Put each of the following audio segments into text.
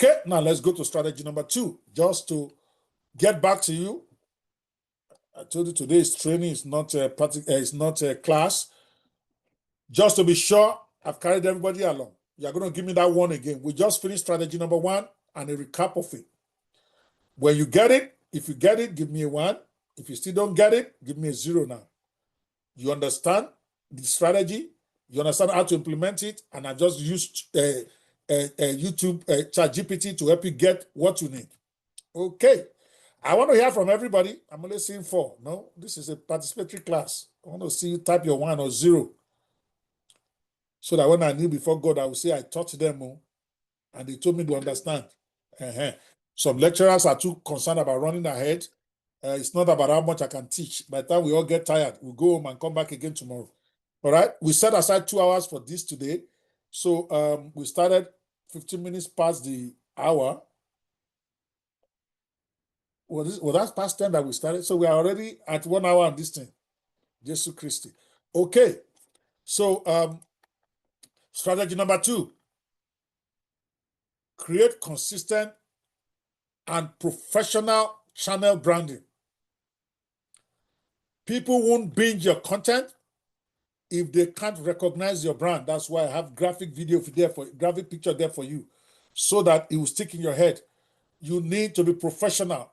Okay, now let's go to strategy number 2. Just to get back to you, I told you today's training is not a it's not a class. Just to be sure, I've carried everybody along. You're going to give me that one again. We just finished strategy number 1 and a recap of it. When you get it, if you get it, give me a 1. If you still don't get it, give me a 0 now. You understand the strategy? You understand how to implement it? And I just used YouTube ChatGPT to help you get what you need. Okay. I want to hear from everybody. I'm only seeing 4. No, this is a participatory class. I want to see you type your 1 or 0. So that when I kneel before God, I will say I taught them and they told me to understand. Some lecturers are too concerned about running ahead. It's not about how much I can teach. By the time we all get tired, we'll go home and come back again tomorrow. All right? We set aside 2 hours for this today. So we started 15 minutes past the hour. Well, that's past 10 that we started. So we are already at 1 hour and this thing. Jesus Christ. Okay. So strategy number 2. Create consistent and professional channel branding. People won't binge your content if they can't recognize your brand. That's why I have graphic picture there for you, so that it will stick in your head. You need to be professional.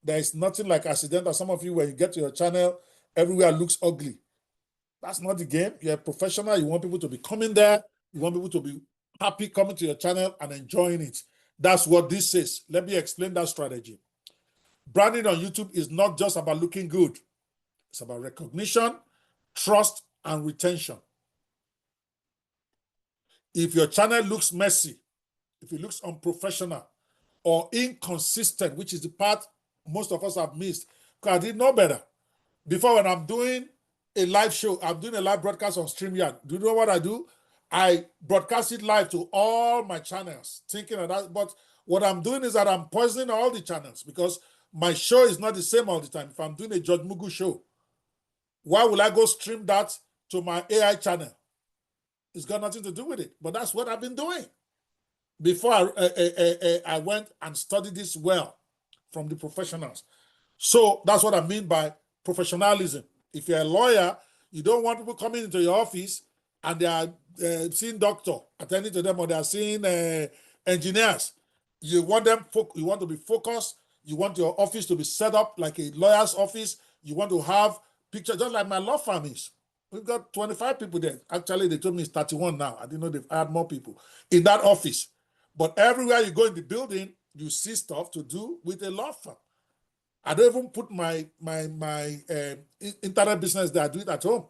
There is nothing like accidental. Some of you, when you get to your channel, everywhere looks ugly. That's not the game. You're a professional. You want people to be coming there. You want people to be happy coming to your channel and enjoying it. That's what this is. Let me explain that strategy. Branding on YouTube is not just about looking good. It's about recognition, trust, and retention. If your channel looks messy, if it looks unprofessional or inconsistent, which is the part most of us have missed, because I didn't know better. Before, when I'm doing a live show, I'm doing a live broadcast on StreamYard. Do you know what I do? I broadcast it live to all my channels, thinking of that. But what I'm doing is that I'm poisoning all the channels, because my show is not the same all the time. If I'm doing a Judge Mugu show, why will I go stream that to my AI channel? It's got nothing to do with it. But that's what I've been doing. Before I went and studied this well from the professionals. So that's what I mean by professionalism. If you're a lawyer, you don't want people coming into your office and they are seeing doctor, attending to them, or they are seeing engineers. You want them, you want to be focused. You want your office to be set up like a lawyer's office. You want to have pictures, just like my law firm is. We've got 25 people there. Actually, they told me it's 31 now. I didn't know they've added more people in that office. But everywhere you go in the building, you see stuff to do with a law firm. I don't even put my internet business there. I do it at home.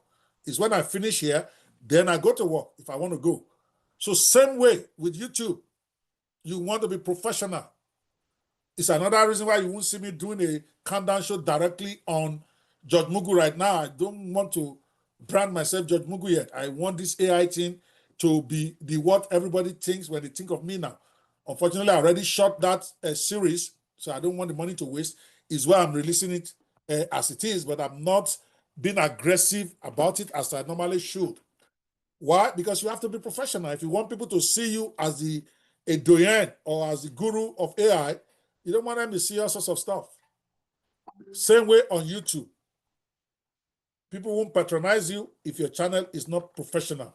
It's when I finish here, then I go to work if I want to go. So same way with YouTube. You want to be professional. It's another reason why you won't see me doing a countdown show directly on Judge Mugu right now. I don't want to brand myself Judge Mugu yet. I want this AI thing to be what everybody thinks when they think of me now. Unfortunately, I already shot that series, so I don't want the money to waste. Is why I'm releasing it as it is, but I'm not being aggressive about it as I normally should. Why? Because you have to be professional. If you want people to see you as a doyen or as the guru of AI, you don't want them to see all sorts of stuff. Same way on YouTube. People won't patronize you if your channel is not professional.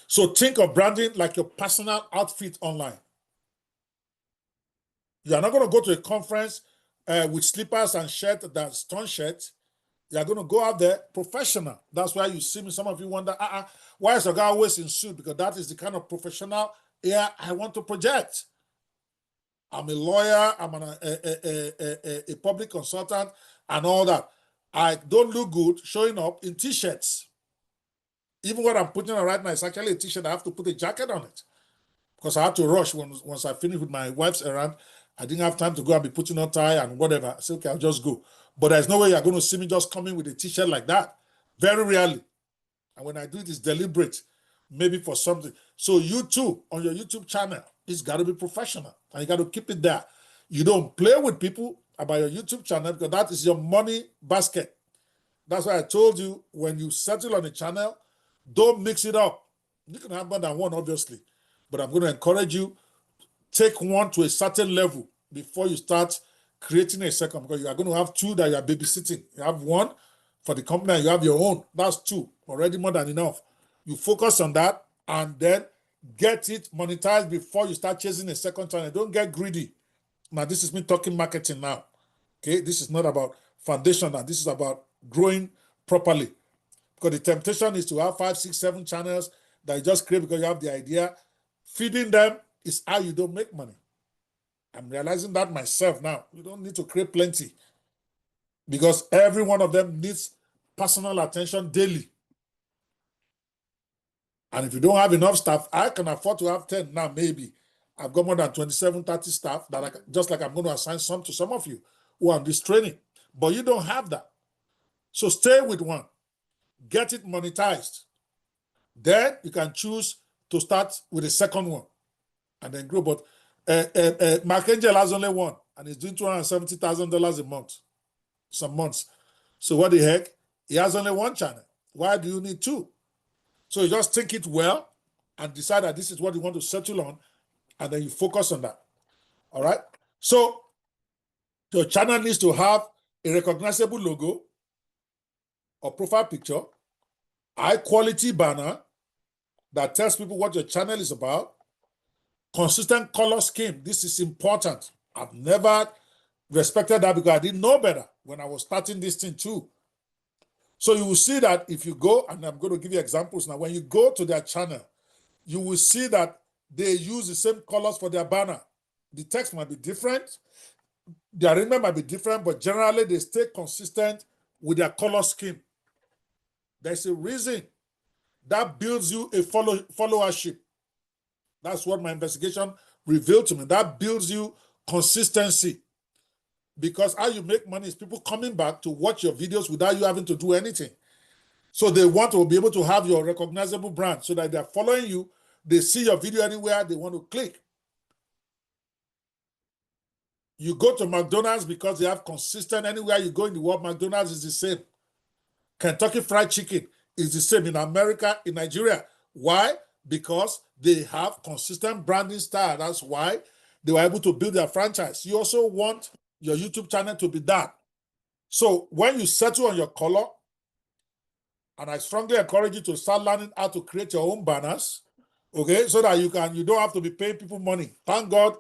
So think of branding like your personal outfit online. You are not going to go to a conference with slippers and shirt that's torn shirt. You are going to go out there professional. That's why you see me. Some of you wonder, why is a guy always in suit? Because that is the kind of professional I want to project. I'm a lawyer. I'm a public consultant and all that. I don't look good showing up in T-shirts. Even what I'm putting on right now is actually a T-shirt. I have to put a jacket on it because I had to rush once I finished with my wife's errand. I didn't have time to go and be putting on tie and whatever. I said, okay, I'll just go. But there's no way you're going to see me just coming with a T-shirt like that. Very rarely. And when I do it, it's deliberate, maybe for something. So you too, on your YouTube channel, it's got to be professional. And you got to keep it there. You don't play with people about your YouTube channel because that is your money basket. That's why I told you, when you settle on a channel, don't mix it up. You can have more than one, obviously. But I'm going to encourage you, take one to a certain level before you start creating a second, because you are going to have two that you are babysitting. You have one for the company and you have your own. That's two, already more than enough. You focus on that and then get it monetized before you start chasing a second channel. Don't get greedy. Now, this is me talking marketing now. Okay, this is not about foundation now. This is about growing properly. Because the temptation is to have 5, 6, 7 channels that you just create because you have the idea. Feeding them is how you don't make money. I'm realizing that myself now. You don't need to create plenty because every one of them needs personal attention daily. And if you don't have enough staff, I can afford to have 10 now, maybe. I've got more than 27, 30 staff that just like I'm going to assign some to some of you who are on this training. But you don't have that. So stay with one. Get it monetized. Then you can choose to start with a second one and then grow. But Mark Angel has only one and he's doing $270,000 a month, some months. So what the heck? He has only one channel. Why do you need two? So you just think it well and decide that this is what you want to settle on, and then you focus on that. All right? So your channel needs to have a recognizable logo or profile picture, high quality banner that tells people what your channel is about, consistent color scheme. This is important. I've never respected that because I didn't know better when I was starting this thing too. So you will see that if you go, and I'm going to give you examples now, when you go to their channel, you will see that they use the same colors for their banner. The text might be different, the arrangement might be different, but generally they stay consistent with their color scheme. There's a reason that builds you a followership. That's what my investigation revealed to me. That builds you consistency. Because how you make money is people coming back to watch your videos without you having to do anything. So they want to be able to have your recognizable brand so that they're following you. They see your video anywhere, they want to click. You go to McDonald's because they have consistent, anywhere you go in the world, McDonald's is the same. Kentucky Fried Chicken is the same in America, in Nigeria. Why? Because they have consistent branding style. That's why they were able to build their franchise. You also want your YouTube channel to be that. So when you settle on your color, and I strongly encourage you to start learning how to create your own banners, okay, so that you don't have to be paying people money. Thank God,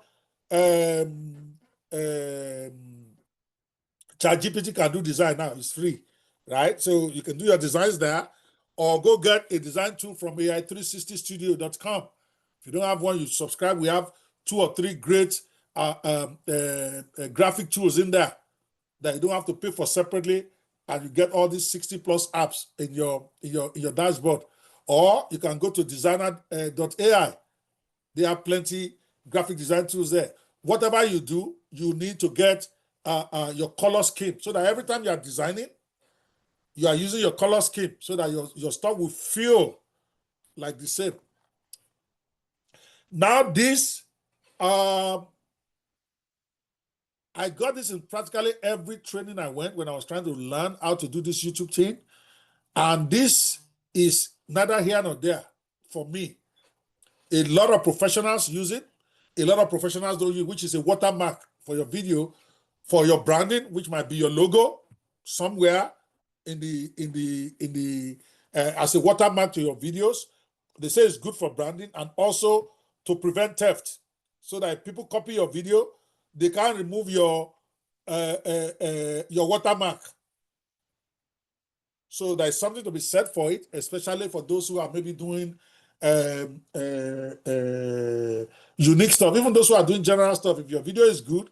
ChatGPT can do design now. It's free, right? So you can do your designs there, or go get a design tool from AI360studio.com. If you don't have one, you subscribe. We have 2 or 3 great graphic tools in there that you don't have to pay for separately, and you get all these 60 plus apps in your dashboard. Or you can go to designer.ai. They have plenty graphic design tools there. Whatever you do, you need to get your color scheme so that every time you are designing, you are using your color scheme so that your stuff will feel like the same. Now this, I got this in practically every training I went when I was trying to learn how to do this YouTube thing. And this is neither here nor there for me. A lot of professionals use it. A lot of professionals don't use it, which is a watermark for your video, for your branding, which might be your logo somewhere in the as a watermark to your videos. They say it's good for branding and also to prevent theft, so that if people copy your video, they can't remove your watermark. So there's something to be said for it, especially for those who are maybe doing unique stuff. Even those who are doing general stuff, if your video is good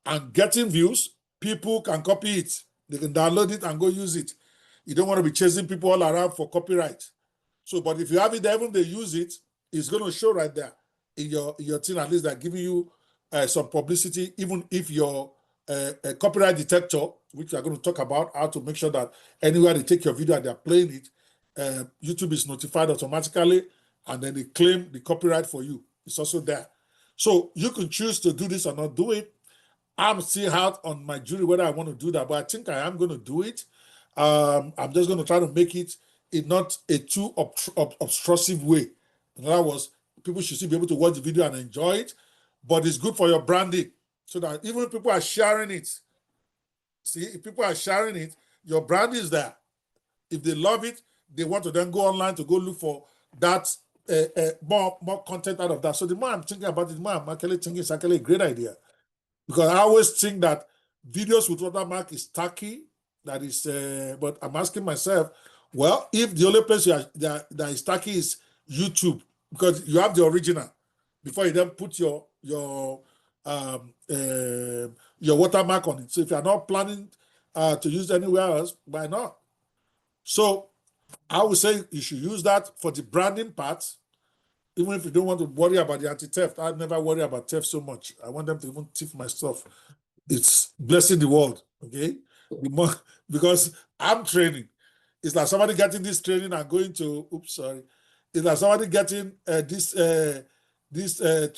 and getting views, people can copy it. They can download it and go use it. You don't want to be chasing people all around for copyright. So, but if you have it there, even they use it, it's going to show right there in your thing. At least they're giving you some publicity, even if your copyright detector, which we are going to talk about, how to make sure that anywhere they take your video and they're playing it, YouTube is notified automatically, and then they claim the copyright for you. It's also there. So you can choose to do this or not do it. I'm still out on my jury whether I want to do that, but I think I am going to do it. I'm just going to try to make it in not a too obtrusive way. In other words, people should still be able to watch the video and enjoy it, but it's good for your branding so that even if people are sharing it, see, if people are sharing it, your brand is there. If they love it, they want to then go online to go look for that more content out of that. So the more I'm thinking about it, the more I'm actually thinking it's actually a great idea. Because I always think that videos with watermark is tacky. That is, but I'm asking myself, well, if the only place that is tacky is YouTube, because you have the original before you then put your watermark on it. So if you're not planning to use anywhere else, why not? So I would say you should use that for the branding part, even if you don't want to worry about the anti-theft. I never worry about theft so much. I want them to even thief my stuff. It's blessing the world, okay? The more, because I'm training. It's like somebody getting this training and going to, It's like somebody getting this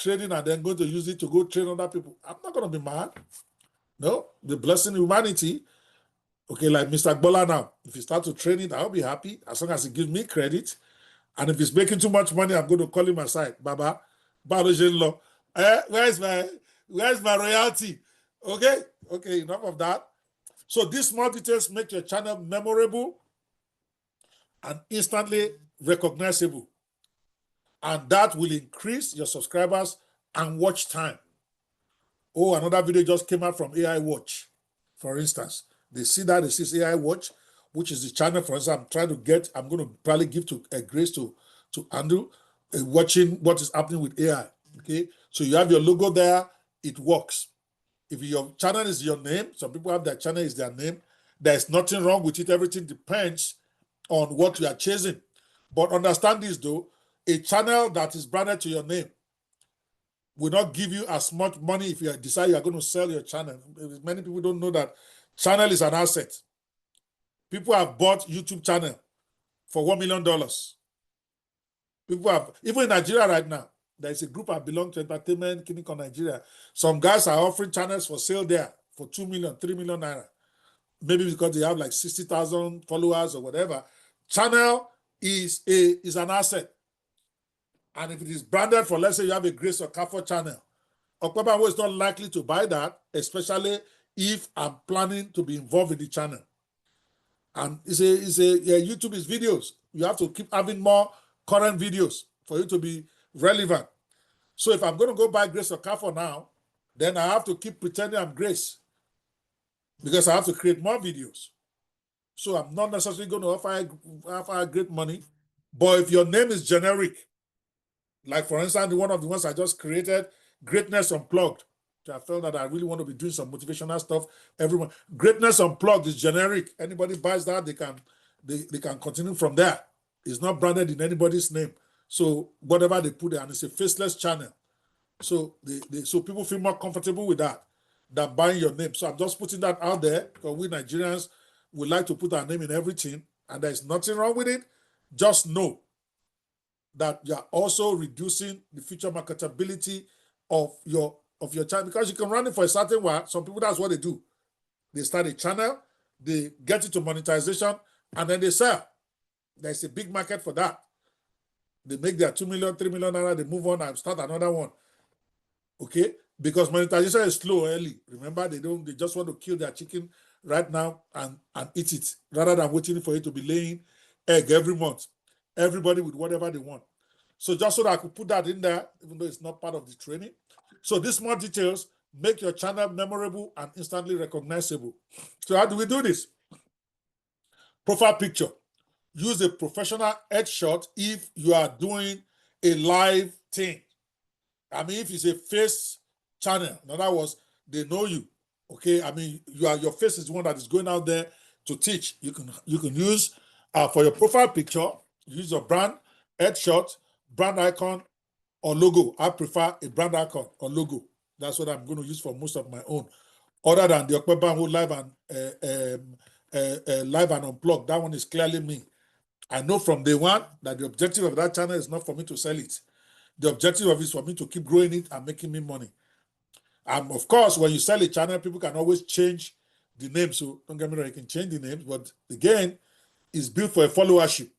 training and then going to use it to go train other people. I'm not going to be mad. No, the blessing humanity. Okay, like Mr. Gbola now. If he start to train it, I'll be happy as long as he gives me credit. And if he's making too much money, I'm going to call him aside. Baba, where's my royalty? Okay, enough of that. So these small details make your channel memorable and instantly recognizable. And that will increase your subscribers and watch time. Oh, another video just came out from AI Watch, for instance. They see that, they see AI Watch, which is the channel, for instance, I'm going to probably give to Grace to Andrew, watching what is happening with AI. Okay, so you have your logo there, it works. If your channel is your name, some people have their channel is their name, there's nothing wrong with it. Everything depends on what you are chasing. But understand this though, a channel that is branded to your name will not give you as much money if you decide you are going to sell your channel. Many people don't know that channel is an asset. People have bought YouTube channel for $1 million. People have, even in Nigeria right now, there's a group I belong to, Entertainment Clinic on Nigeria. Some guys are offering channels for sale there for 2 million, 3 million naira. Maybe because they have like 60,000 followers or whatever. Channel is an asset. And if it is branded for, let's say you have a Grace or Okafor channel, Okpebholo is not likely to buy that, especially if I'm planning to be involved in the channel. And YouTube is videos. You have to keep having more current videos for you to be relevant. So if I'm going to go buy Grace or Okafor now, then I have to keep pretending I'm Grace because I have to create more videos. So I'm not necessarily going to offer great money. But if your name is generic, like for instance, one of the ones I just created, Greatness Unplugged. I felt that I really want to be doing some motivational stuff. Everyone, Greatness Unplugged is generic. Anybody buys that, they can continue from there. It's not branded in anybody's name. So whatever they put there, and it's a faceless channel. So so people feel more comfortable with that than buying your name. So I'm just putting that out there because we Nigerians would like to put our name in everything, and there's nothing wrong with it. Just know that you're also reducing the future marketability of your channel because you can run it for a certain while. Some people, that's what they do. They start a channel, they get into monetization, and then they sell. There's a big market for that. They make their 2 million, 3 million naira, they move on and start another one. Okay? Because monetization is slow early. Remember, they just want to kill their chicken right now and eat it rather than waiting for it to be laying egg every month. Everybody with whatever they want. So just so that I could put that in there, even though it's not part of the training. So these small details make your channel memorable and instantly recognizable. So how do we do this? Profile picture. Use a professional headshot if you are doing a live thing. I mean, if it's a face channel, in other words, they know you. Okay, I mean, your face is the one that is going out there to teach. You can use for your profile picture, use your brand headshot, brand icon, or logo. I prefer a brand icon or logo. That's what I'm going to use for most of my own. Other than the Okpebholo live and unplugged, that one is clearly me. I know from day one that the objective of that channel is not for me to sell it. The objective of it is for me to keep growing it and making me money. And of course, when you sell a channel, people can always change the name. So don't get me wrong, you can change the names, but again, it's built for a followership.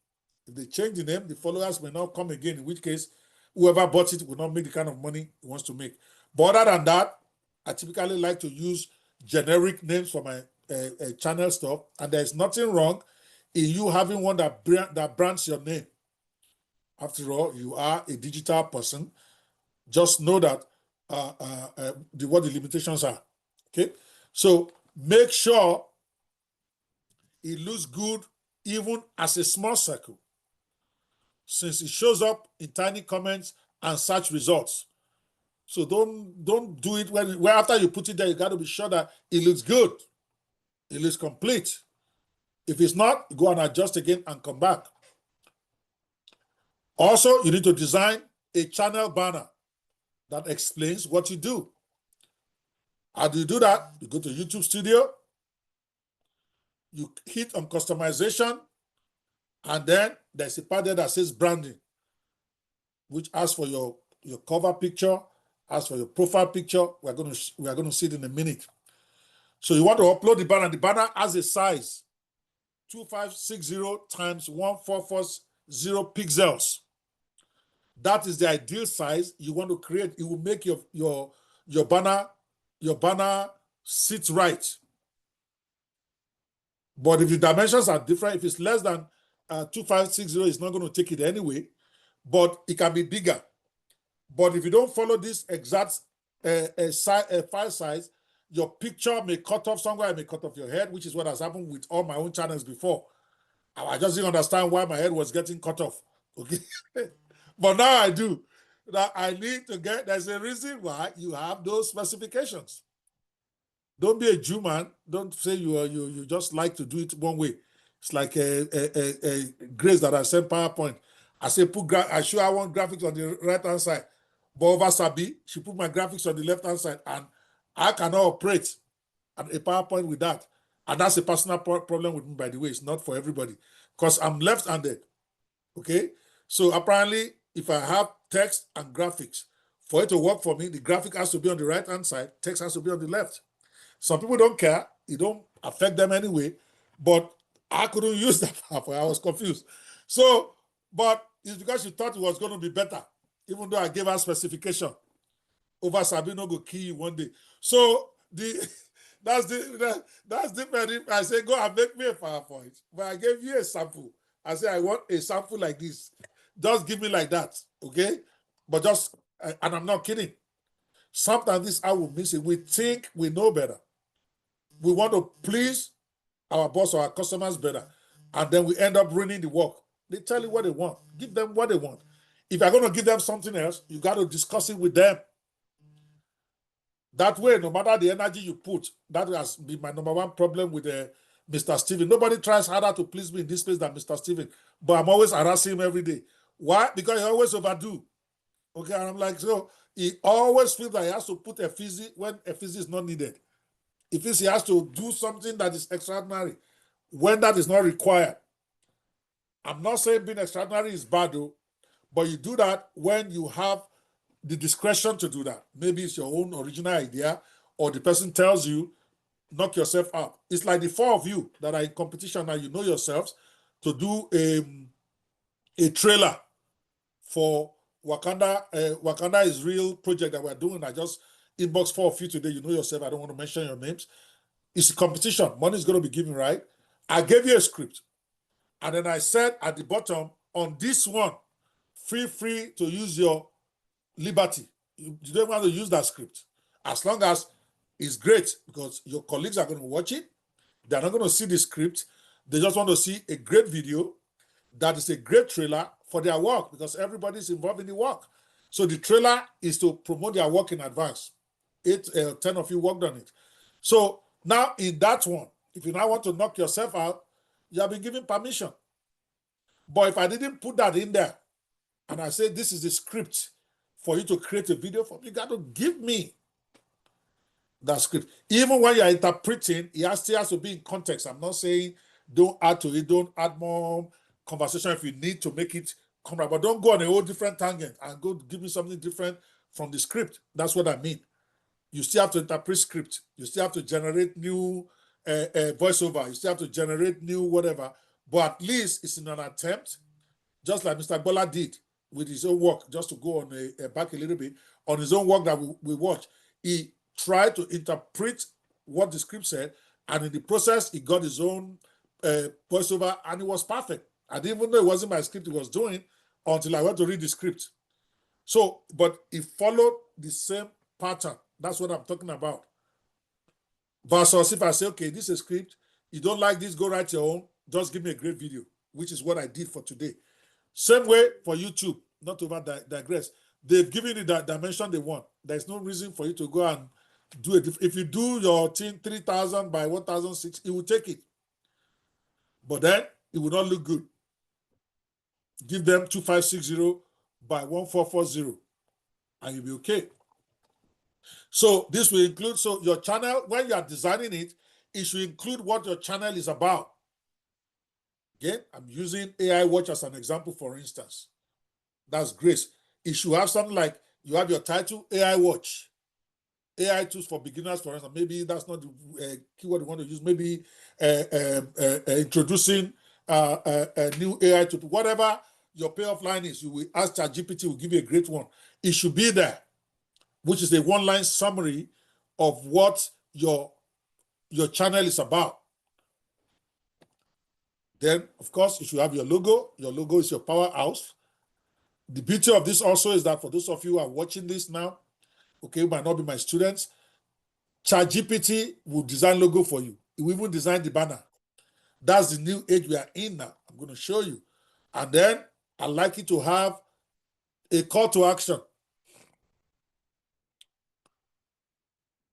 If they change the name, the followers may not come again, in which case, whoever bought it will not make the kind of money he wants to make. But other than that, I typically like to use generic names for my channel stuff, and there's nothing wrong in you having one that brands your name. After all, you are a digital person. Just know that what the limitations are. Okay, so make sure it looks good even as a small circle, since it shows up in tiny comments and search results. So don't do it when after you put it there, you got to be sure that it looks good, it looks complete. If it's not, go and adjust again and come back. Also, you need to design a channel banner that explains what you do. How do you do that? You go to YouTube Studio, you hit on customization, and then there's a part there that says branding, which asks for your cover picture, asks for your profile picture. We are going to see it in a minute. So you want to upload the banner. The banner has a size 2560 times 1440 pixels. That is the ideal size you want to create. It will make your banner sit right. But if the dimensions are different, if it's less than 2560, it's not going to take it anyway. But it can be bigger. But if you don't follow this exact file size, your picture may cut off somewhere, it may cut off your head, which is what has happened with all my own channels before. I just didn't understand why my head was getting cut off. Okay. But now I do. That I need to get, there's a reason why you have those specifications. Don't be a Jew, man. Don't say you just like to do it one way. It's like a Grace that I sent PowerPoint. I say I sure I want graphics on the right-hand side. But over Sabi, she put my graphics on the left-hand side, and I cannot operate a PowerPoint with that. And that's a personal problem with me, by the way. It's not for everybody, because I'm left-handed. Okay? So apparently, if I have text and graphics, for it to work for me, the graphic has to be on the right-hand side, text has to be on the left. Some people don't care. It don't affect them anyway. But I couldn't use that PowerPoint. I was confused. So, but it's because she thought it was going to be better, even though I gave her specification. Over Sabino go kill you one day. So that's different. If I say go and make me a PowerPoint, but I gave you a sample. I say I want a sample like this. Just give me like that, okay? But just, and I'm not kidding. Sometimes this I will miss it. We think we know better. We want to please our boss or our customers better, and then we end up ruining the work. They tell you what they want. Give them what they want. If you're going to give them something else, you got to discuss it with them. That way, no matter the energy you put, that has been my number one problem with Mr. Steven. Nobody tries harder to please me in this place than Mr. Steven, but I'm always harassing him every day. Why? Because he always overdo. Okay, and I'm like, so he always feels that he has to put a fizzy when a fizzy is not needed. He feels he has to do something that is extraordinary when that is not required. I'm not saying being extraordinary is bad, though, but you do that when you have the discretion to do that. Maybe it's your own original idea, or the person tells you, knock yourself out. It's like the four of you that are in competition now, you know yourselves, to do a trailer for Wakanda is Real project that we're doing. I just inbox four of you today. You know yourself. I don't want to mention your names. It's a competition. Money is going to be given, right? I gave you a script. And then I said at the bottom, on this one, feel free to use your liberty. You don't want to use that script. As long as it's great, because your colleagues are going to watch it. They're not going to see the script. They just want to see a great video that is a great trailer for their work, because everybody's involved in the work. So the trailer is to promote their work in advance. 10 of you worked on it. So now in that one, if you now want to knock yourself out, you have been given permission. But if I didn't put that in there, and I say this is the script for you to create a video for me, you got to give me that script. Even when you're interpreting, it still has to be in context. I'm not saying don't add to it, don't add more conversation if you need to make it come right, but don't go on a whole different tangent and go give me something different from the script. That's what I mean. You still have to interpret script. You still have to generate new voiceover. You still have to generate new whatever. But at least it's in an attempt, just like Mr. Bola did. with his own work, just to go on back a little bit, on his own work that we watch. He tried to interpret what the script said, and in the process, he got his own voiceover, and it was perfect. I didn't even know it wasn't my script he was doing until I went to read the script. So, but he followed the same pattern. That's what I'm talking about. Versus if I say, okay, this is a script, you don't like this, go write your own, just give me a great video, which is what I did for today. Same way for YouTube, not to digress. They've given you that dimension they want. There's no reason for you to go and do it. If you do your thing 3,000 by 1,006, it will take it. But then it will not look good. Give them 2,560 by 1,440, and you'll be okay. So this will include, so your channel, when you are designing it, it should include what your channel is about. Again, I'm using AI Watch as an example, for instance. That's Grace. It should have something like, you have your title, AI Watch. AI tools for beginners, for instance. Maybe that's not the keyword you want to use. Maybe introducing a new AI tool. Whatever your payoff line is, you will ask ChatGPT, will give you a great one. It should be there, which is a one-line summary of what your channel is about. Then, of course, you should have your logo. Your logo is your powerhouse. The beauty of this also is that for those of you who are watching this now, okay, might not be my students, ChatGPT will design logo for you. It will even design the banner. That's the new age we are in now. I'm going to show you. And then I'd like you to have a call to action.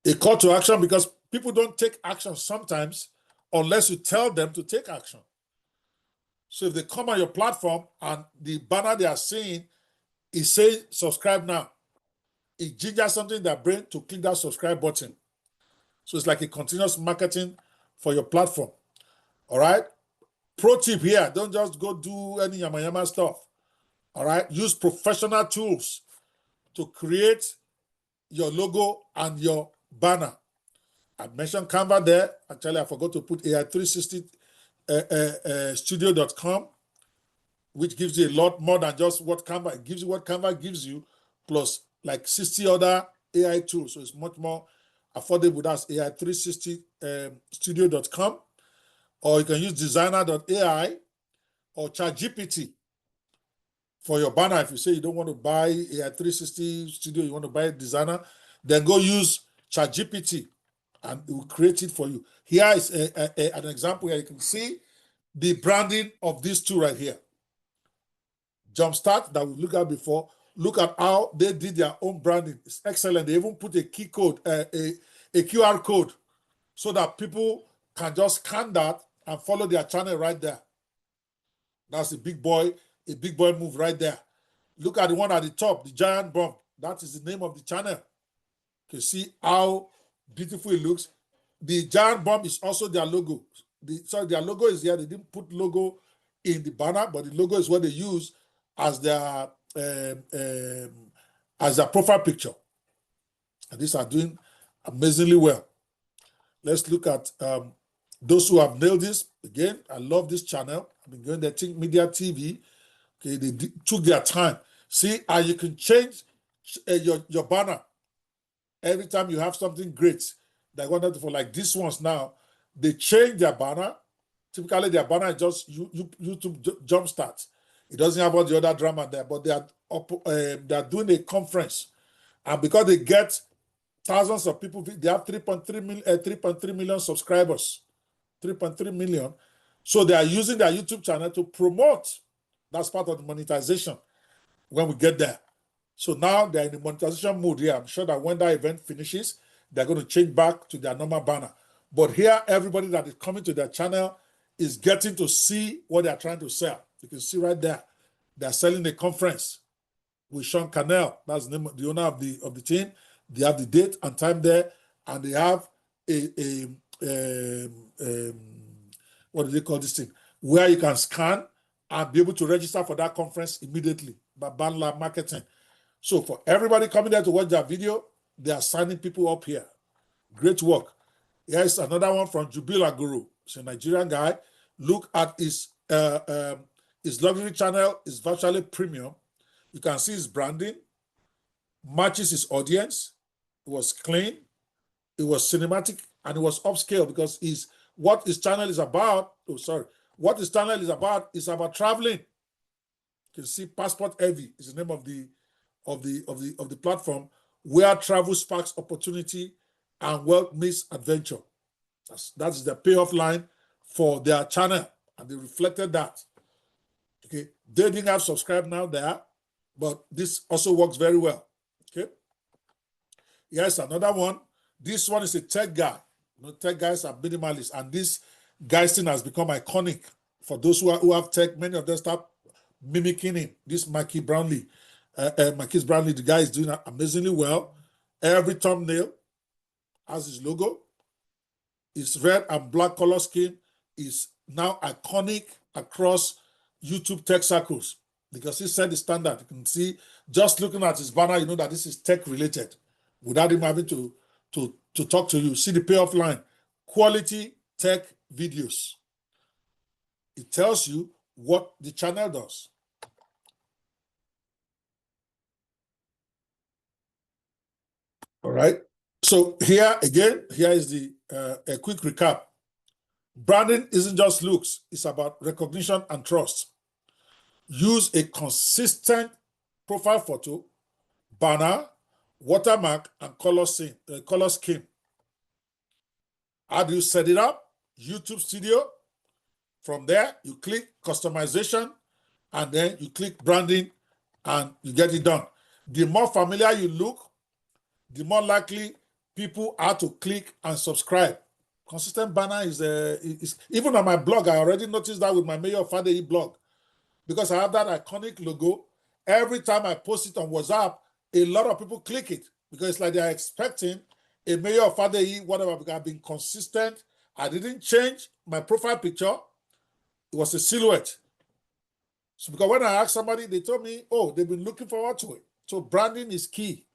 A call to action, because people don't take action sometimes unless you tell them to take action. So if they come on your platform and the banner they are seeing is saying subscribe now, it gingers something in their brain to click that subscribe button. So it's like a continuous marketing for your platform. All right. Pro tip here, don't just go do any yama stuff. All right. Use professional tools to create your logo and your banner. I mentioned Canva there. Actually, I forgot to put AI360 studio.com, which gives you a lot more than just what Canva. It gives you what Canva gives you, plus like 60 other AI tools. So it's much more affordable. That's AI360 studio.com. Or you can use designer.ai or ChatGPT for your banner. If you say you don't want to buy AI360 studio, you want to buy a designer, then go use ChatGPT and it will create it for you. Here is an example where you can see the branding of these two right here. Jumpstart, that we looked at before. Look at how they did their own branding. It's excellent. They even put a key code, a QR code, so that people can just scan that and follow their channel right there. That's a big boy move right there. Look at the one at the top, the giant bomb. That is the name of the channel. You can see how beautiful it looks. The giant bomb is also their logo. Their logo is here. They didn't put logo in the banner, but the logo is what they use as their profile picture. And these are doing amazingly well. Let's look at those who have nailed this. Again, I love this channel. I've been going there, Think Media TV. Okay, they took their time. See, and you can change your banner every time you have something great. They wanted for like these ones now. They change their banner. Typically, their banner is just YouTube Jumpstart. It doesn't have all the other drama there, but they are doing a conference, and because they get thousands of people, they have 3.3 million subscribers, 3.3 million. So they are using their YouTube channel to promote. That's part of the monetization when we get there. So now they're in the monetization mode here. I'm sure that when that event finishes, they're going to change back to their normal banner. But here, everybody that is coming to their channel is getting to see what they're trying to sell. You can see right there, they're selling a conference with Sean Cannell. That's the name of the owner of the team. They have the date and time there, and they have what do they call this thing? Where you can scan and be able to register for that conference immediately by BandLab Marketing. So for everybody coming there to watch that video, they are signing people up here. Great work. Here's another one from Jubila Guru. He's a Nigerian guy. Look at his luxury channel is virtually premium. You can see his branding, matches his audience. It was clean, it was cinematic, and it was upscale because what his channel is about. Oh, sorry. What his channel is about traveling. You can see Passport Heavy is the name of the platform, where travel sparks opportunity and wealth meets adventure. That's the payoff line for their channel, and they reflected that. Okay, they didn't have subscribe now there, but this also works very well. Okay, yes, another one. This one is a tech guy. Tech guys are minimalists, and this guy's thing has become iconic for those who have tech. Many of them start mimicking him. This Marquis Brownlee, the guy is doing amazingly well. Every thumbnail has his logo. His red and black color scheme is now iconic across YouTube tech circles because he set the standard. You can see, just looking at his banner, you know that this is tech related without him having to talk to you. See the payoff line: quality tech videos. It tells you what the channel does. All right. So here is the a quick recap. Branding isn't just looks, it's about recognition and trust. Use a consistent profile photo, banner, watermark, and color scheme. How do you set it up? YouTube Studio. From there, you click customization, and then you click branding, and you get it done. The more familiar you look, the more likely people are to click and subscribe. Consistent banner is even on my blog. I already noticed that with my Mayor Fadeyi blog, because I have that iconic logo. Every time I post it on WhatsApp, a lot of people click it because it's like they're expecting a Mayor Fadeyi, whatever, because I've been consistent. I didn't change my profile picture. It was a silhouette. So because when I asked somebody, they told me, oh, they've been looking forward to it. So branding is key.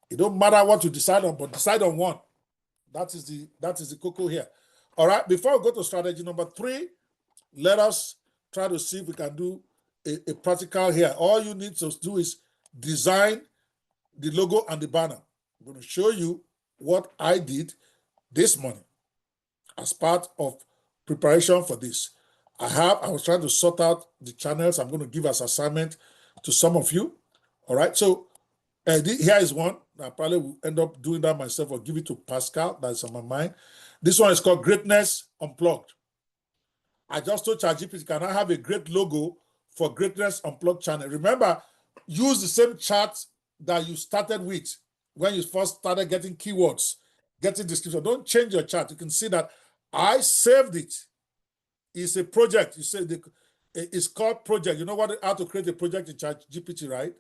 It don't matter what you decide on, but decide on one. That is the cocoa here. All right, before we go to strategy number 3, let us try to see if we can do a practical here. All you need to do is design the logo and the banner. I'm going to show you what I did this morning as part of preparation for this. I was trying to sort out the channels I'm going to give as assignment to some of you. All right, so here is one. I probably will end up doing that myself or give it to Pascal. That's on my mind. This one is called Greatness Unplugged. I just told ChatGPT, can I have a great logo for Greatness Unplugged channel? Remember, use the same chart that you started with when you first started getting keywords, getting description. Don't change your chart. You can see that I saved it. It's a project. You say it's called project. You know how to create a project in ChatGPT, right?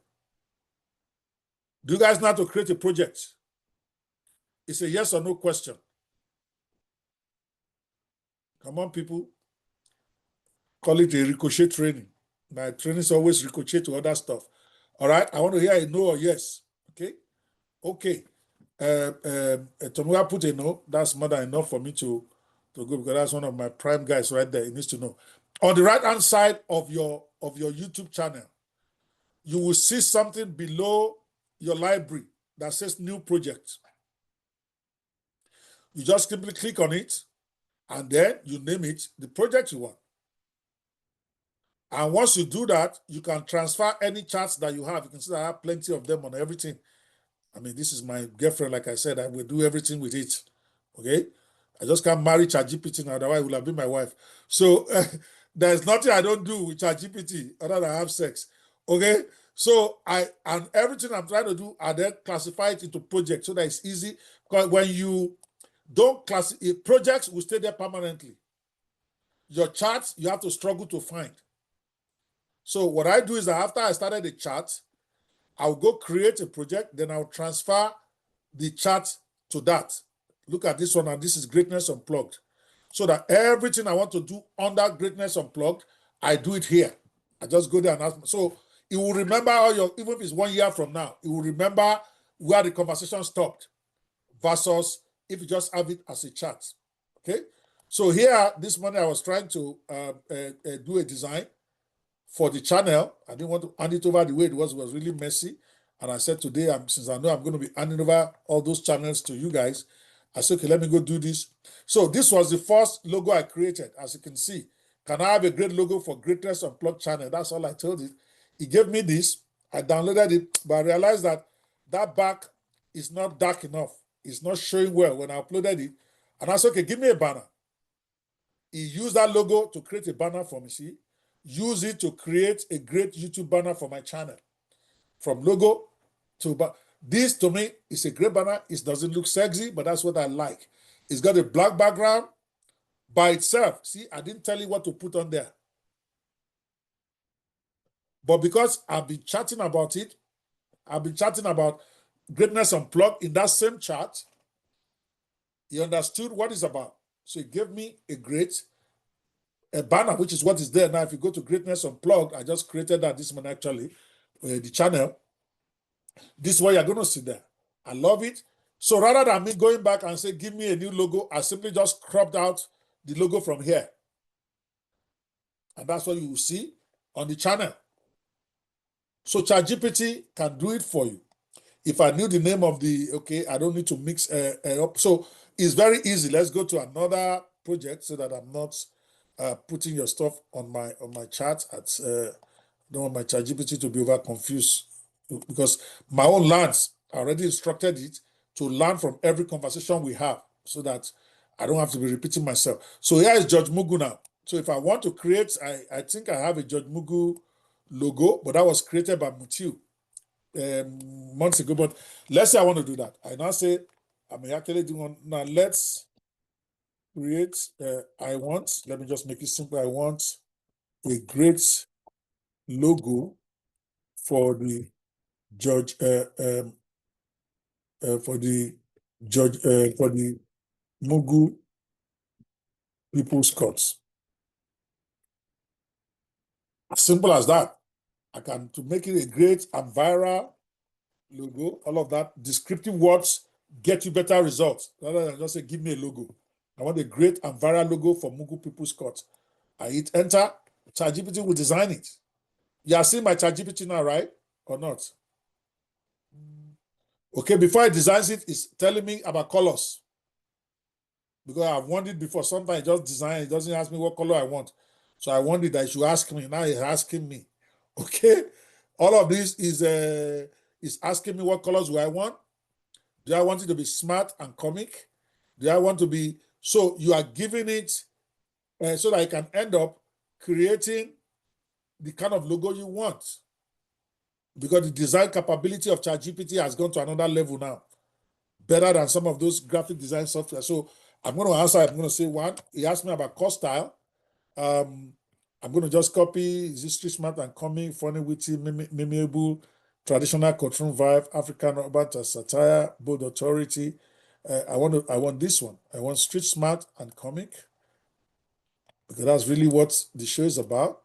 Do you guys know how to create a project? It's a yes or no question. Come on, people. Call it a ricochet training. My training is always ricochet to other stuff. All right. I want to hear a no or yes. Okay. Okay. Tomoya put a no. That's more than enough for me to go, because that's one of my prime guys right there. He needs to know. On the right hand side of your YouTube channel, you will see something below your library that says new project. You just simply click on it, and then you name it the project you want. And once you do that, you can transfer any charts that you have. You can see I have plenty of them on everything. I mean, this is my girlfriend, like I said, I will do everything with it. Okay? I just can't marry ChatGPT now, otherwise it will have been my wife. So there's nothing I don't do with ChatGPT other than have sex. Okay? So and everything I'm trying to do, I then classify it into projects so that it's easy. Because when you don't classify, projects will stay there permanently. Your charts, you have to struggle to find. So what I do is that after I started the chart, I'll go create a project, then I'll transfer the chart to that. Look at this one, and this is Greatness Unplugged. So that everything I want to do under Greatness Unplugged, I do it here. I just go there and ask. So it will remember even if it's 1 year from now, it will remember where the conversation stopped versus if you just have it as a chart. Okay. So here, this morning I was trying to do a design for the channel. I didn't want to hand it over the way it was really messy. And I said today, since I know I'm going to be handing over all those channels to you guys, I said, okay, let me go do this. So this was the first logo I created. As you can see, can I have a great logo for Greatness Unplugged channel? That's all I told it. He gave me this. I downloaded it, but I realized that that back is not dark enough. It's not showing well when I uploaded it. And I said, okay, give me a banner. He used that logo to create a banner for me, see? Use it to create a great YouTube banner for my channel. From logo to, this to me is a great banner. It doesn't look sexy, but that's what I like. It's got a black background by itself. See, I didn't tell you what to put on there. But because I've been chatting about it, I've been chatting about Greatness Unplugged in that same chat, he understood what it's about. So he gave me a banner, which is what is there now. If you go to Greatness Unplugged, I just created that this morning actually, the channel. This is what you're going to see there. I love it. So rather than me going back and say, give me a new logo, I simply just cropped out the logo from here. And that's what you will see on the channel. So ChatGPT can do it for you. If I knew the name of okay, I don't need to mix up. So it's very easy. Let's go to another project so that I'm not putting your stuff on my chat. I don't want my ChatGPT to be over confused, because my own lands, I already instructed it to learn from every conversation we have so that I don't have to be repeating myself. So here is George Mugu now. So if I want to create, I think I have a George Mugu logo, but that was created by Mutiu months ago. But let's say I want to do that. I now say, I'm actually doing one. Now let's create, let me just make it simple. I want a great logo for the George, for the Mugu People's Courts. As simple as that. To make it a great and viral logo, all of that, descriptive words get you better results rather than just say, give me a logo. I want a great and viral logo for Mugu People's Court. I hit enter, ChatGPT will design it. You are seeing my ChatGPT now, right? Or not? Okay, before it designs it, it's telling me about colors. Because I've wanted before, sometimes it just design, it doesn't ask me what color I want. So I wanted that it should ask me. Now it's asking me. Okay? All of this is asking me what colors do I want. Do I want it to be smart and comic? Do I want to be... So you are giving it so that it can end up creating the kind of logo you want. Because the design capability of ChatGPT has gone to another level now. Better than some of those graphic design software. So I'm going to answer, I'm going to say one. He asked me about core style. I'm going to just copy, is this street smart and comic, funny, witty, memeable, traditional cartoon vibe, African urban satire, bold authority. I want this one. I want street smart and comic, because that's really what the show is about.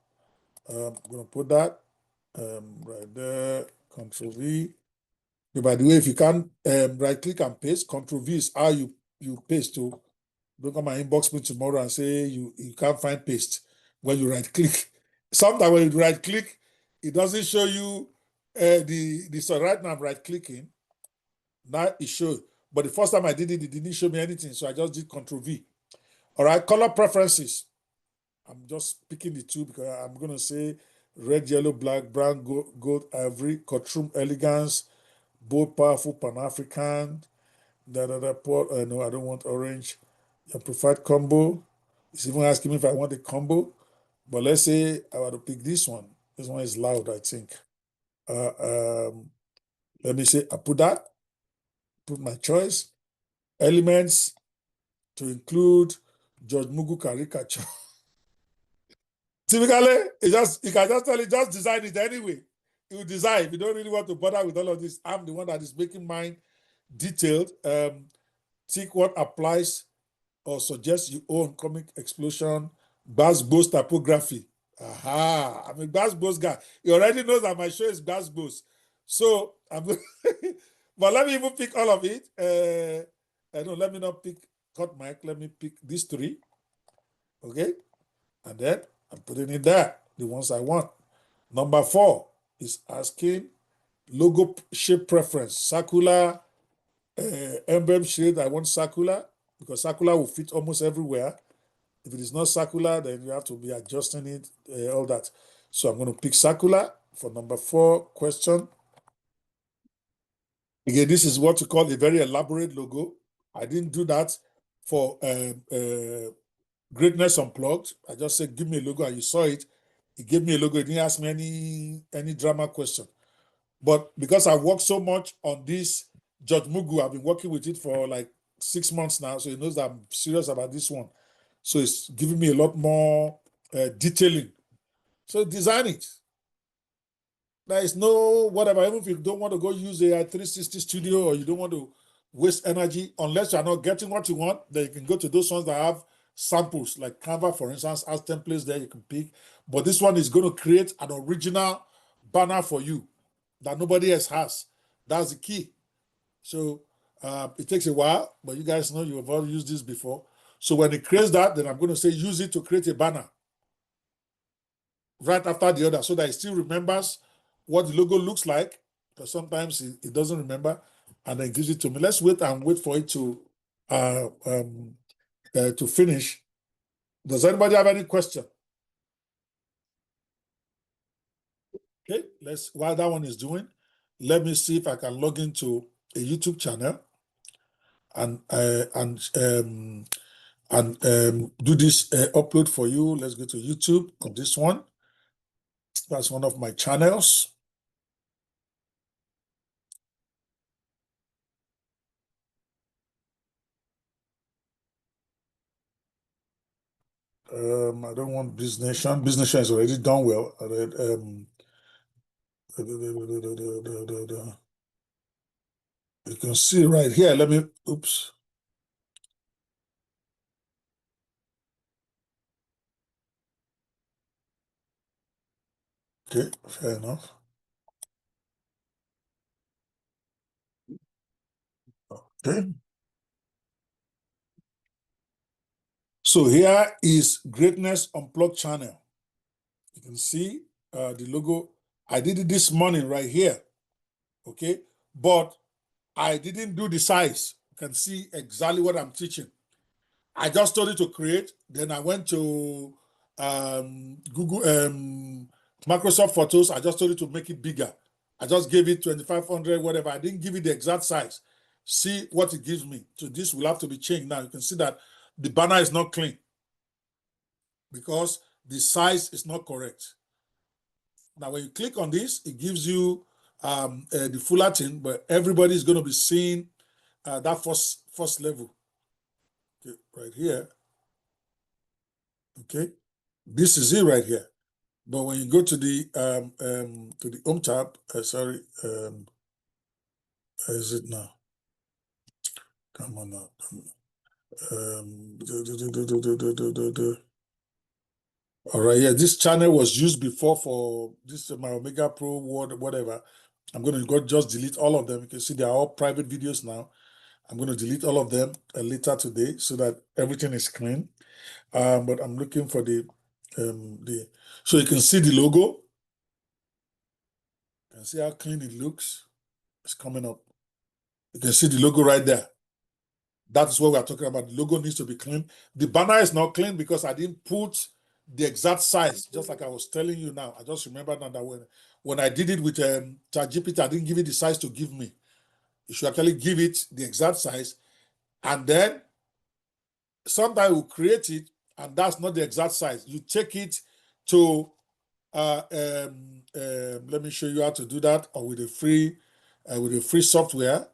I'm going to put that right there, Control V. By the way, if you can't right click and paste, Control V is how you paste to. Don't come and inbox me tomorrow and say you can't find paste when you right click. Sometimes when you right click, it doesn't show you so right now I'm right clicking. Now it shows. But the first time I did it, it didn't show me anything. So I just did Control V. All right, color preferences. I'm just picking the two because I'm going to say red, yellow, black, brown, gold, ivory, courtroom elegance, bold, powerful, Pan-African, no, I don't want orange. Your preferred combo. It's even asking me if I want a combo. But let's say I want to pick this one. This one is loud, I think. Let me say I put that. Put my choice. Elements to include George Mugu caricature. Typically, you can just tell it, just design it anyway. You design. If you don't really want to bother with all of this, I'm the one that is making mine detailed. Tick what applies or suggest you own comic explosion, Basbos typography. Aha, I'm a Basbos guy. He already knows that my show is Basbos. So I'm but let me even pick all of it. No, let me not pick cut mic. Let me pick these three. Okay. And then I'm putting it there, the ones I want. Number 4 is asking logo shape preference, circular, emblem shade. I want circular because circular will fit almost everywhere. If it is not circular, then you have to be adjusting it, all that. So I'm going to pick circular for number 4 question. Again, this is what you call a very elaborate logo. I didn't do that for Greatness Unplugged. I just said, give me a logo, and you saw it. He gave me a logo. He didn't ask me any drama question. But because I worked so much on this George Mugu, I've been working with it for like 6 months now, so he knows that I'm serious about this one. So it's giving me a lot more detailing. So design it. There is no whatever, even if you don't want to go use a 360 studio or you don't want to waste energy, unless you're not getting what you want, then you can go to those ones that have samples, like Canva, for instance, has templates there you can pick. But this one is going to create an original banner for you that nobody else has. That's the key. So it takes a while, but you guys know you have all used this before. So when it creates that, then I'm going to say use it to create a banner right after the other so that it still remembers what the logo looks like, because sometimes it doesn't remember, and then gives it to me. Let's wait for it to finish. Does anybody have any question? Okay, while that one is doing, let me see if I can log into a YouTube channel and do this upload for you. Let's go to YouTube on this one. That's one of my channels. I don't want Business Nation. Business Nation is already done well. You can see right here. Oops. Okay, fair enough. Okay. So here is Greatness Unplugged channel. You can see the logo. I did it this morning right here. Okay, but I didn't do the size. You can see exactly what I'm teaching. I just told it to create. Then I went to Google, Microsoft Photos. I just told it to make it bigger. I just gave it 2500, whatever. I didn't give it the exact size. See what it gives me. So this will have to be changed now. You can see that the banner is not clean because the size is not correct. Now, when you click on this, it gives you the fuller thing, but everybody is going to be seeing that first level. Okay, right here. Okay, this is it right here. But when you go to the home tab, sorry, where is it now? Come on now. All right, yeah, this channel was used before for this my Omega Pro whatever. I'm going to just delete all of them. You can see they are all private videos now. I'm going to delete all of them later today so that everything is clean. But I'm looking for so you can see the logo. You can see how clean it looks. It's coming up. You can see the logo right there. That's what we're talking about. The logo needs to be clean. The banner is not clean because I didn't put the exact size, just like I was telling you now. I just remember now that when I did it with ChatGPT, I didn't give it the size to give me. You should actually give it the exact size. And then sometimes we'll create it, and that's not the exact size. You take it to, let me show you how to do that, or with a free software,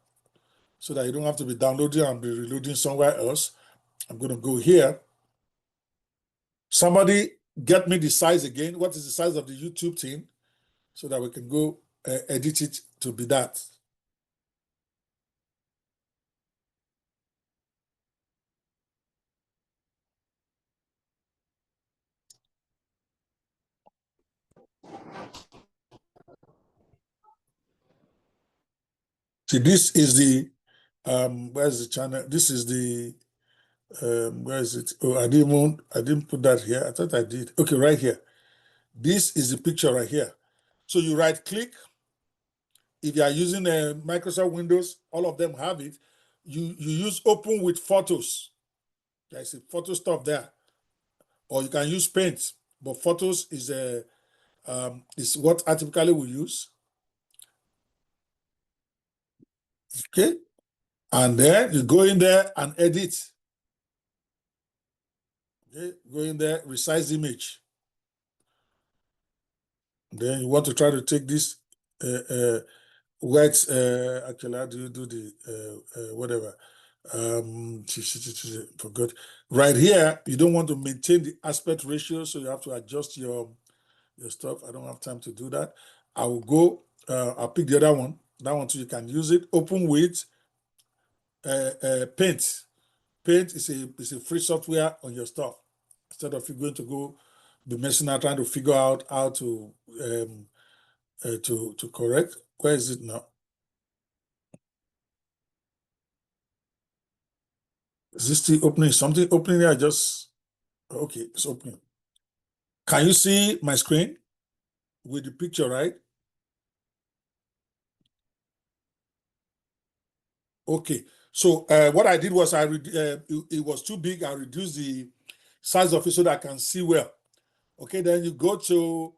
so that you don't have to be downloading and be reloading somewhere else. I'm going to go here. Somebody get me the size again. What is the size of the YouTube thing so that we can go edit it to be that? See, this is the, where's the channel? This is the, where is it? Oh, I didn't put that here. I thought I did. Okay, right here. This is the picture right here. So you right click. If you are using a Microsoft Windows, all of them have it. You use open with photos. There's a photo stuff there. Or you can use Paint, but photos is what I typically will use. Okay. And then you go in there and edit. Okay. Go in there, resize image. Then you want to try to take this words. Actually, how do you do the whatever? Forgot. Right here, you don't want to maintain the aspect ratio, so you have to adjust your stuff. I don't have time to do that. I will go. I'll pick the other one. That one too, you can use it. Open with Paint. Paint is a free software on your stuff. Instead of you going to go be messing around trying to figure out how to correct. Where is it now? Is this still opening? Something opening there? Okay, it's opening. Can you see my screen with the picture, right? Okay. So what I did was it was too big. I reduced the size of it so that I can see well. Okay, then you go to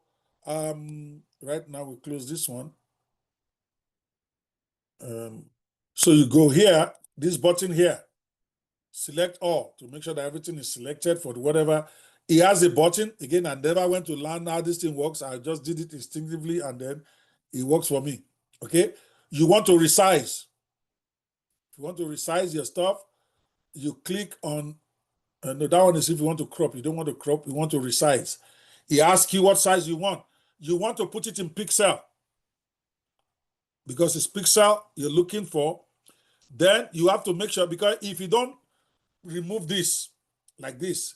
right now we close this one. So you go here, this button here, select all to make sure that everything is selected for whatever. It has a button. Again, I never went to learn how this thing works. I just did it instinctively and then it works for me. Okay. You want to resize. If you want to resize your stuff, you click on, no, that one is if you want to crop. You don't want to crop, you want to resize. He asks you what size you want. You want to put it in pixel because it's pixel you're looking for. Then you have to make sure, because if you don't remove this like this,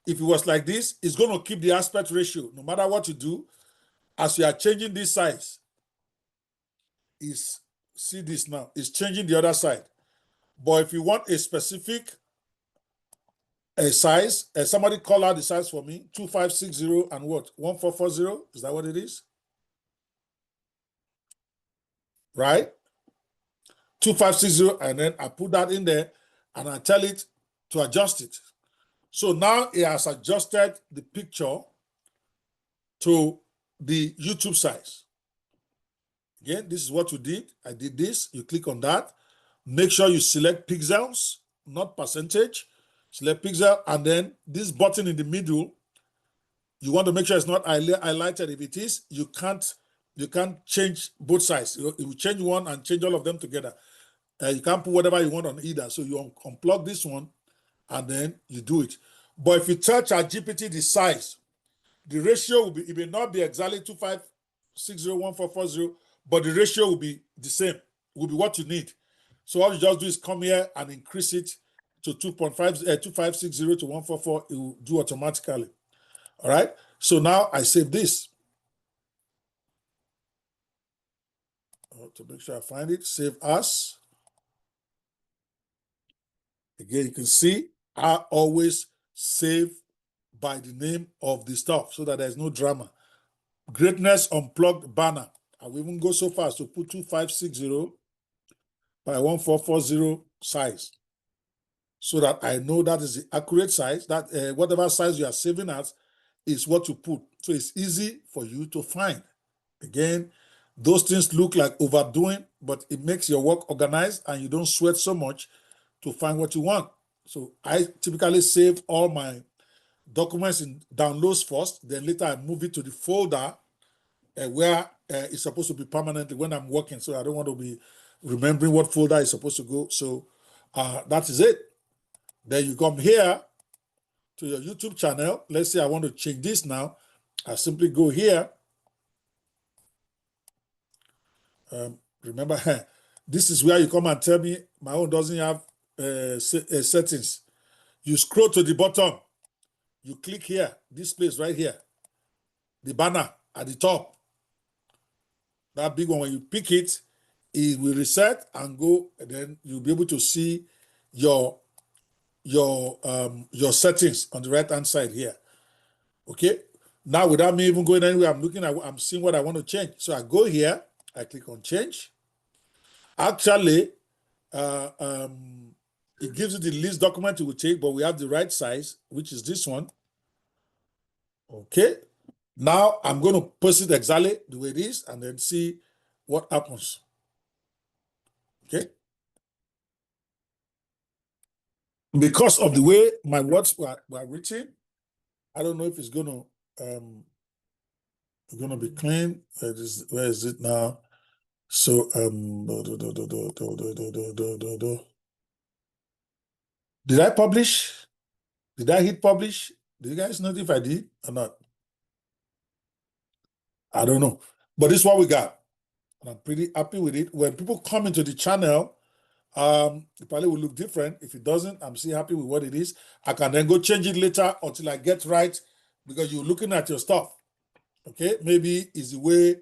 if it was like this, it's going to keep the aspect ratio. No matter what you do, as you are changing this size, see this now, it's changing the other side. But if you want a specific size, somebody call out the size for me, 2560 and what? 1440, is that what it is? Right? 2560, and then I put that in there and I tell it to adjust it. So now it has adjusted the picture to the YouTube size. Again, this is what you did. I did this. You click on that. Make sure you select pixels, not percentage. Select pixel, and then this button in the middle, you want to make sure it's not highlighted. If it is, you can't change both sides. You change one and change all of them together. You can't put whatever you want on either. So you unplug this one, and then you do it. But if you tell ChatGPT the size, the ratio will be, it may not be exactly 25601440, but the ratio will be the same, will be what you need. So all you just do is come here and increase it to 2560 to 144. It will do automatically. All right. So now I save this. To make sure I find it, save as. Again, you can see I always save by the name of the stuff so that there's no drama. Greatness Unplugged banner. I will even go so far as to put 2560 by 1440 size, so that I know that is the accurate size, that whatever size you are saving as is what you put. So it's easy for you to find. Again, those things look like overdoing, but it makes your work organized and you don't sweat so much to find what you want. So I typically save all my documents in downloads first, then later I move it to the folder where it's supposed to be permanently when I'm working. So I don't want to be remembering what folder is supposed to go. So that is it. Then you come here to your YouTube channel. Let's say I want to change this now. I simply go here. Remember, this is where you come and tell me my own doesn't have settings. You scroll to the bottom. You click here, this place right here, the banner at the top. That big one, when you pick it, it will reset and go, and then you'll be able to see your settings on the right hand side here. Okay, Now, without me even going anywhere, I'm seeing what I want to change. So I go here, I click on change. Actually, it gives you the least document it will take, but we have the right size, which is this one. Okay. Now I'm going to post it exactly the way it is and then see what happens. Okay. Because of the way my words were written, I don't know if it's going to be clean. Where is it now? So did I publish? Did I hit publish? Do you guys know if I did or not? I don't know. But this is what we got. And I'm pretty happy with it. When people come into the channel, it probably will look different. If it doesn't, I'm still happy with what it is. I can then go change it later until I get right, because you're looking at your stuff. Okay, maybe it's the way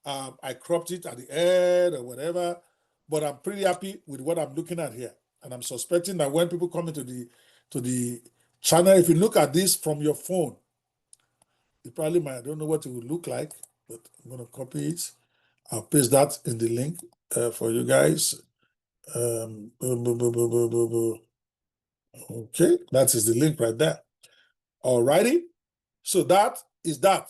I cropped it at the end or whatever, but I'm pretty happy with what I'm looking at here. And I'm suspecting that when people come into the channel, if you look at this from your phone, you probably might, I don't know what it would look like, but I'm going to copy it. I'll paste that in the link for you guys. Okay, that is the link right there. Alrighty, so that is that.